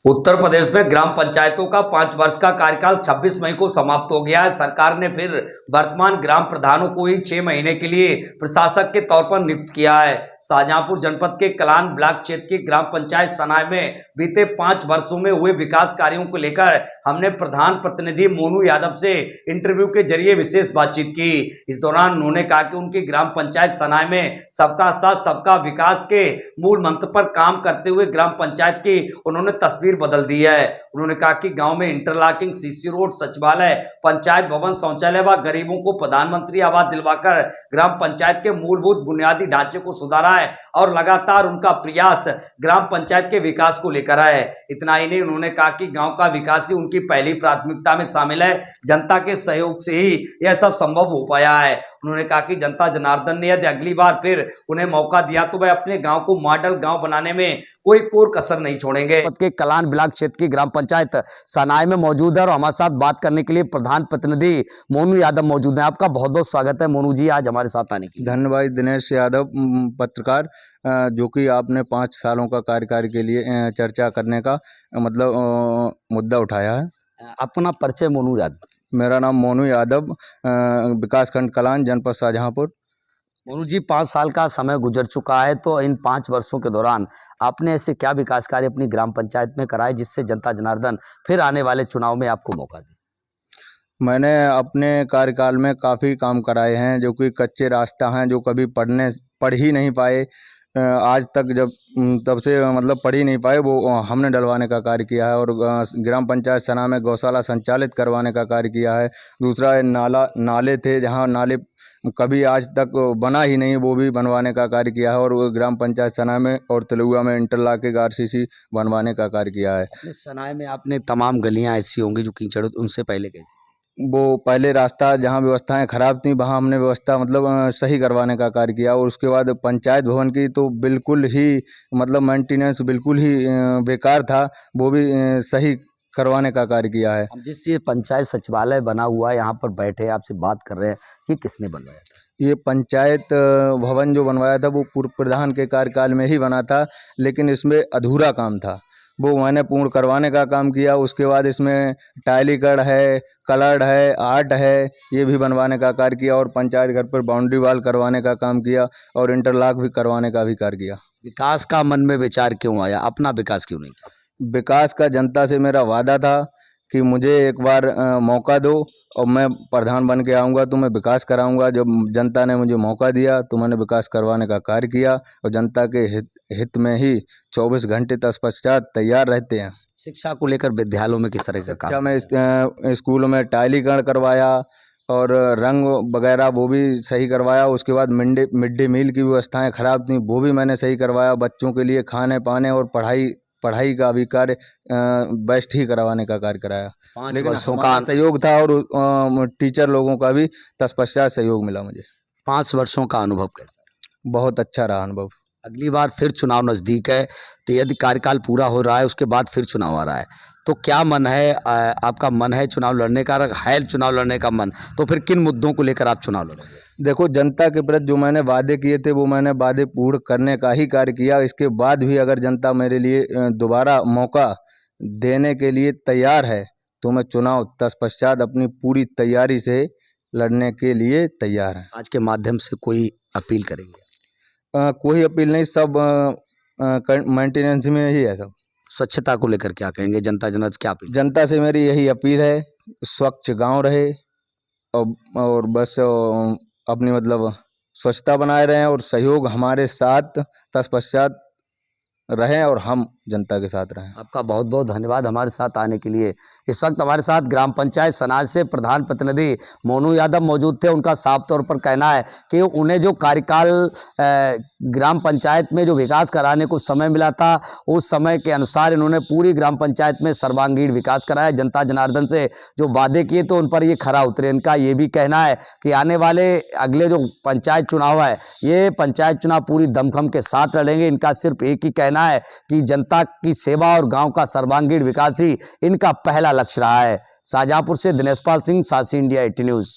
उत्तर प्रदेश में ग्राम पंचायतों का 5 वर्ष का कार्यकाल 26 मई को समाप्त हो गया है। सरकार ने फिर वर्तमान ग्राम प्रधानों को ही 6 महीने के लिए प्रशासक के तौर पर नियुक्त किया है। शाहजहांपुर जनपद के कलान ब्लॉक क्षेत्र की ग्राम पंचायत सनाय में बीते 5 वर्षों में हुए विकास कार्यों को लेकर हमने प्रधान प्रतिनिधि मोनू यादव से इंटरव्यू के जरिए विशेष बातचीत की। इस दौरान उन्होंने कहा कि उनकी ग्राम पंचायत सनाय में सबका साथ सबका विकास के मूल मंत्र पर काम करते हुए ग्राम पंचायत की उन्होंने तस्वीर बदल दी है। उन्होंने कहा कि गांव में इंटरलॉकिंग, सीसी रोड, सचिवालय, पंचायत भवन, शौचालय व गरीबों को प्रधानमंत्री आवास दिलवाकर ग्राम पंचायत के मूलभूत बुनियादी ढांचे को सुधारा है और लगातार उनका प्रयास ग्राम पंचायत के विकास को लेकर है। इतना ही नहीं, उन्होंने कहा कि गांव का विकास ही उनकी पहली प्राथमिकता में शामिल है। जनता के सहयोग से ही यह सब संभव हो पाया है। उन्होंने कहा कि जनता जनार्दन ने यदि अगली बार फिर उन्हें मौका दिया तो वह अपने गांव को मॉडल गांव बनाने में कोई कोर कसर नहीं छोड़ेंगे। के कलान ब्लॉक क्षेत्र की ग्राम पंचायत सनाय में मौजूद है और हमारे साथ बात करने के लिए प्रधान प्रतिनिधि मोनू यादव मौजूद हैं। आपका बहुत बहुत स्वागत है मोनू जी, आज हमारे साथ आने के लिए। धन्यवाद दिनेश यादव, पत्रकार, जो कि आपने 5 सालों का कार्यकाल के लिए चर्चा करने का मुद्दा उठाया है। अपना परिचय मोनू यादव। मेरा नाम मोनू यादव, विकासखंड कलान, जनपद शाहजहांपुर। मोनू जी, 5 साल का समय गुजर चुका है, तो इन 5 वर्षों के दौरान आपने ऐसे क्या विकास कार्य अपनी ग्राम पंचायत में कराए जिससे जनता जनार्दन फिर आने वाले चुनाव में आपको मौका दे? मैंने अपने कार्यकाल में काफ़ी काम कराए हैं, जो कि कच्चे रास्ता हैं, जो कभी पढ़ ही नहीं पाए। आज तक तब से पढ़ ही नहीं पाए, वो हमने डलवाने का कार्य किया है। और ग्राम पंचायत सना में गौशाला संचालित करवाने का कार्य किया है। दूसरा नाले थे, जहां नाले कभी आज तक बना ही नहीं, वो भी बनवाने का कार्य किया है। और ग्राम पंचायत सना में और तेलुगुआ में इंटरलॉकिंग RCC बनवाने का कार्य किया है। सनाय में आपने तमाम गलियां ऐसी होंगी जो कीचड़, उनसे पहले कैसे? वो पहले रास्ता जहाँ व्यवस्थाएं खराब थी, वहाँ हमने व्यवस्था सही करवाने का कार्य किया। और उसके बाद पंचायत भवन की तो बिल्कुल ही मेंटेनेंस बिल्कुल ही बेकार था, वो भी सही करवाने का कार्य किया है। जिस ये पंचायत सचिवालय बना हुआ है, यहाँ पर बैठे आपसे बात कर रहे हैं, ये किसने बनवाया था? ये पंचायत भवन जो बनवाया था वो पूर्व प्रधान के कार्यकाल में ही बना था, लेकिन इसमें अधूरा काम था, वो मैंने पूर्ण करवाने का काम किया। उसके बाद इसमें टाइलीकड़ है, कलर है, आर्ट है, ये भी बनवाने का कार्य किया। और पंचायत घर पर बाउंड्री वाल करवाने का काम किया और इंटरलॉक भी करवाने का भी कार्य किया। विकास का मन में विचार क्यों आया? अपना विकास क्यों नहीं किया? विकास का जनता से मेरा वादा था कि मुझे एक बार मौका दो और मैं प्रधान बन के आऊँगा तो मैं विकास कराऊँगा। जब जनता ने मुझे मौका दिया तो मैंने विकास करवाने का कार्य किया और जनता के हित में ही 24 घंटे तत्पश्चात तैयार रहते हैं। शिक्षा को लेकर विद्यालयों में किस तरह का काम? मैं स्कूलों में टाइलीकरण करवाया और रंग वगैरह वो भी सही करवाया। उसके बाद मिड डे मील की व्यवस्थाएँ खराब थी, वो भी मैंने सही करवाया। बच्चों के लिए खाने पाने और पढ़ाई का भी कार्य बेस्ट ही करवाने का कार्य कराया। 5 वर्षों का सहयोग था और टीचर लोगों का भी तत्पश्चात सहयोग मिला मुझे। 5 वर्षों का अनुभव कैसा? बहुत अच्छा रहा अनुभव। अगली बार फिर चुनाव नज़दीक है, तो यदि कार्यकाल पूरा हो रहा है उसके बाद फिर चुनाव आ रहा है, तो क्या मन है, आपका मन है चुनाव लड़ने का? है चुनाव लड़ने का मन, तो फिर किन मुद्दों को लेकर आप चुनाव लड़ोगे? देखो, जनता के प्रति जो मैंने वादे किए थे वो मैंने वादे पूर्ण करने का ही कार्य किया। इसके बाद भी अगर जनता मेरे लिए दोबारा मौका देने के लिए तैयार है तो मैं चुनाव तत्पश्चात अपनी पूरी तैयारी से लड़ने के लिए तैयार है। आज के माध्यम से कोई अपील करेंगे? कोई अपील नहीं, सब मेंटेनेंस में ही है। सब स्वच्छता को लेकर क्या कहेंगे? जनता क्या अपील? जनता से मेरी यही अपील है, स्वच्छ गांव रहे और बस अपनी स्वच्छता बनाए रहें और सहयोग हमारे साथ तत्पश्चात रहें और हम जनता के साथ रहें। आपका बहुत बहुत धन्यवाद हमारे साथ आने के लिए। इस वक्त हमारे साथ ग्राम पंचायत सनाज से प्रधान प्रतिनिधि मोनू यादव मौजूद थे। उनका साफ तौर पर कहना है कि उन्हें जो कार्यकाल ग्राम पंचायत में जो विकास कराने को समय मिला था, उस समय के अनुसार इन्होंने पूरी ग्राम पंचायत में सर्वांगीण विकास कराया। जनता जनार्दन से जो वादे किए तो उन पर ये खरा उतरे। इनका ये भी कहना है कि आने वाले अगले जो पंचायत चुनाव है, ये पंचायत चुनाव पूरी दमखम के साथ लड़ेंगे। इनका सिर्फ एक ही कहना है कि जनता की सेवा और गांव का सर्वांगीण विकास ही इनका पहला लक्ष्य रहा है। शाहजहांपुर से दिनेश पाल सिंह, सासी इंडिया 80 न्यूज़।